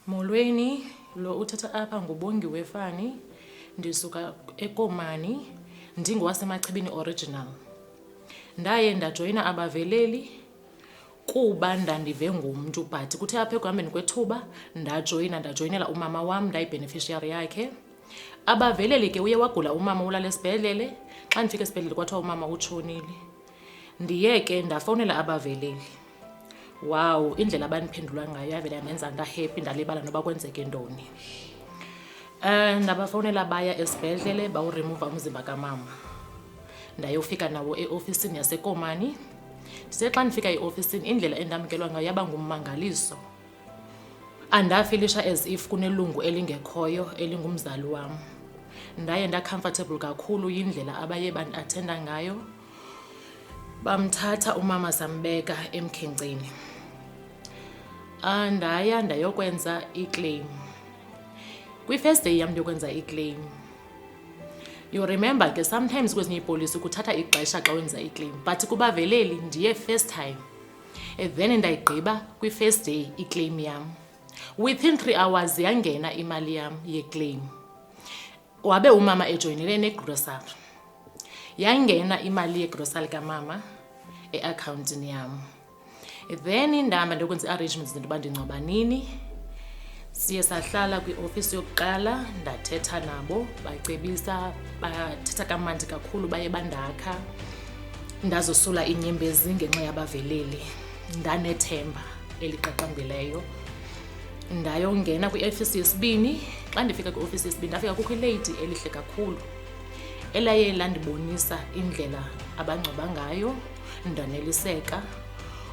Molweni, lo uthetha apha nguBongiwe Fani, ndisuka eKomani, ndingowasemaChibini original. Ndaye ndajoyina abaveleli kuba ndandive ngumntu but kuthe apha ekuhambeni kwethuba ndajoyinela umama wam, ndayi-beneficiary yakhe. Abaveleli ke uye wagula umama, ulala esibhedlele. Xa ndifika esibhedlele kwathiwa umama utshonile. Ndiye ke ndafowunela abaveleli. Wow, indlela abaniphendula ngayo yavele yamenza ndahappy, ndalibala noba kwenzeke ntoni. Ndabafowunela baya esibhedlele bawurimuva umzimba kamama. Ndayofika nawo eofisini yaseKomani. Ndithe xa ndifika eofisini indlela endamkelwa ngayo yaba ngummangaliso. Andafilisha as if kunelungu elingekhoyo elingumzali wam. Ndaye ndacomfortable kakhulu yindlela abaye bandiathenda ngayo. Bamthatha umama sambeka emkhenkceni. Ndaya ndayokwenza iclaim. Kwi-first day yam yokwenza iclaim, you remember ke sometimes kwezinye ipolisi kuthatha ixesha xa wenza iclaim, but kubaveleli ndiye first time. Then ndayigqiba kwi-first day iclaim yam. Within 3 hours yangena imali yam yeclaim. Wabe umama ejoyinele negrocery. Yangena imali yegrocery kamama eaccountini yam. Then ndahamba ndiyokwenza i-arrangements ntoba ndingcwaba nini. Siye sahlala kwiofisi yokuqala, ndathetha nabo, bacebisa, bathetha kamandi kakhulu, baye bandakha. Ndazosula inyembezi ngenxa yabaveleli. Ndanethemba eliqaqambileyo. Ndayongena kwiofisi yesibini. Xa ndifika kwiofisi yesibini ndafika kukho ilady elihle kakhulu elaye landibonisa indlela abangcwaba ngayo. Ndaneliseka,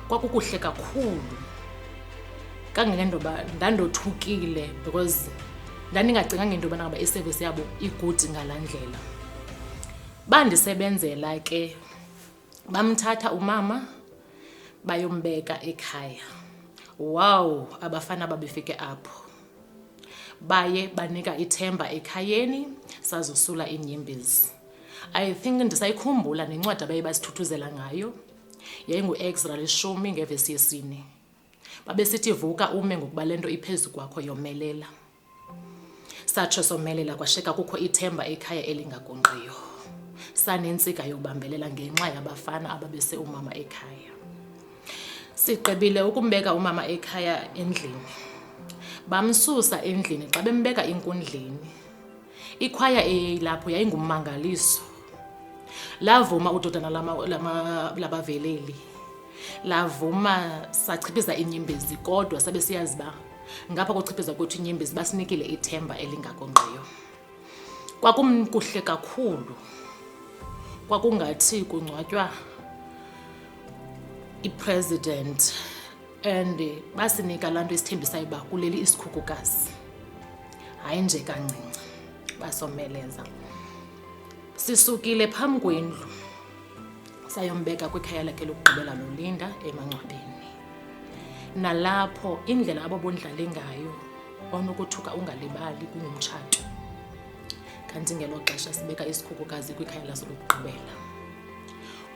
kwakukuhle kakhulu. Kangangendoba ndandothukile because ndandingacinganga into yobana ngaba iservice yabo igudi ngalaa ndlela. Bandisebenzela ke, bamthatha umama bayombeka ekhaya. Wow, abafana babefike apho. Baye banika ithemba ekhayeni, sazosula iinyembezi. I think ndisayikhumbula nencwadi abaye basithuthuzela ngayo. Yayingu-Extra 10 ngevesi yesi-4. Babesithi vuka ume ngokuba lento iphezu kwakho yomelela. Satsho somelela kwasheka kukho ithemba ekhaya elingagungqiyo. Sanentsika yobambelela ngenxa yabafana ababese umama ekhaya. Sigqibile ukumbeka umama ekhaya endlini. Bamsusa endlini xa bembeka inkundleni. Ikhwaya eyayilapho yayingummangaliso. Lavuma udodana labaveleli. Lavuma sachiphiza inyembezi, kodwa sabe siyazi ba ngapha kochiphiza kwethu inyembezi basinikile ithemba elingagongqiyo. Kwakumkuhle kakhulu. Kwakungathi kungcwatywa ipresident and basinika laa nto isithembisayo uba kuleli isikhukukazi. Hayi nje kancinci, basomeleza. Sisukile phambi kwendlu sayombeka kwikhaya lakhe lokugqibela noLinda emangcwabeni. Nalapho indlela ababondlale ngayo onokuthuka ungalibali kungumtshato. Kanti ngelo xesha sibeka isikhukukazi kwikhaya laso lokugqibela.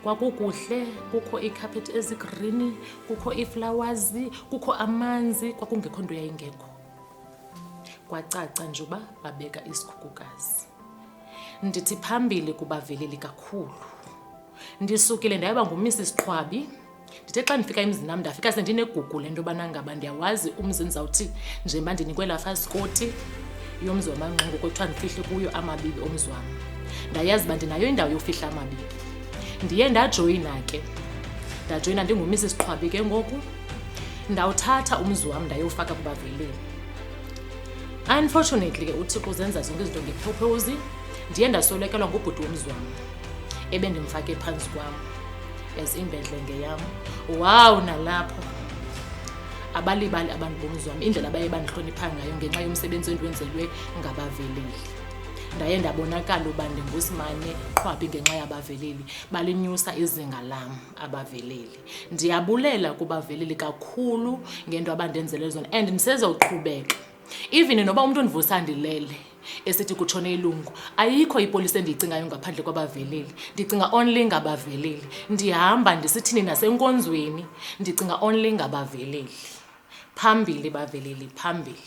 Kwakukuhle, kukho icarpet ezigreen, kukho iiflowers, kukho amanzi, kwakungekho nto yayingekho. Kwacaca nje uba babeka isikhukukazi. Ndithi phambili kubaveleli kakhulu. Ndisukile ndayaba nguMrs Qhwabi. Ndithe xa ndifika emzini nam ndafika sendinegugu lento yobana ngaba ndiyawazi umzi ndizawuthi njengoba ndinikwe laa fasikoti yomzi wamanqungu kuthiwa ndifihle kuyo amabibi omzi wam. Ndayazi uba ndinayo indawo yofihla amabibi. Ndiye ndajoyina ke. Ndajoyina ndinguMrs Qhwabi ke ngoku. Ndawuthatha umzi wam ndayofaka kubaveleli. Unfortunately ke uThixo uzenza zonke izinto ngepurpose. Ndiye ndaswelekelwa ngubhuti womzi wam ebendimfake phansi kwam as imbedlenge yam. Wow, nalapho abalibali abantu bomzi wam indlela abaye bandihlonipha ngayo ngenxa yomsebenzi endiwenzelwe ngabaveleli. Ndaye ndabonakala uba ndinguSimanye Qhwabi ngenxa yabaveleli. Balinyusa izinga lam abaveleli. Ndiyabulela kubaveleli kakhulu ngento abandenzele zona and ndisezawuqhubeka. Even noba umuntu ondivusa ndilele esithi kutshone ilungu, ayikho ipolisi endiyicingayo ngaphandle kwabaveleli. Ndicinga only ngabaveleli. Ndihamba ndisithini nasenkonzweni, ndicinga only ngabaveleli. Phambili baveleli, phambili.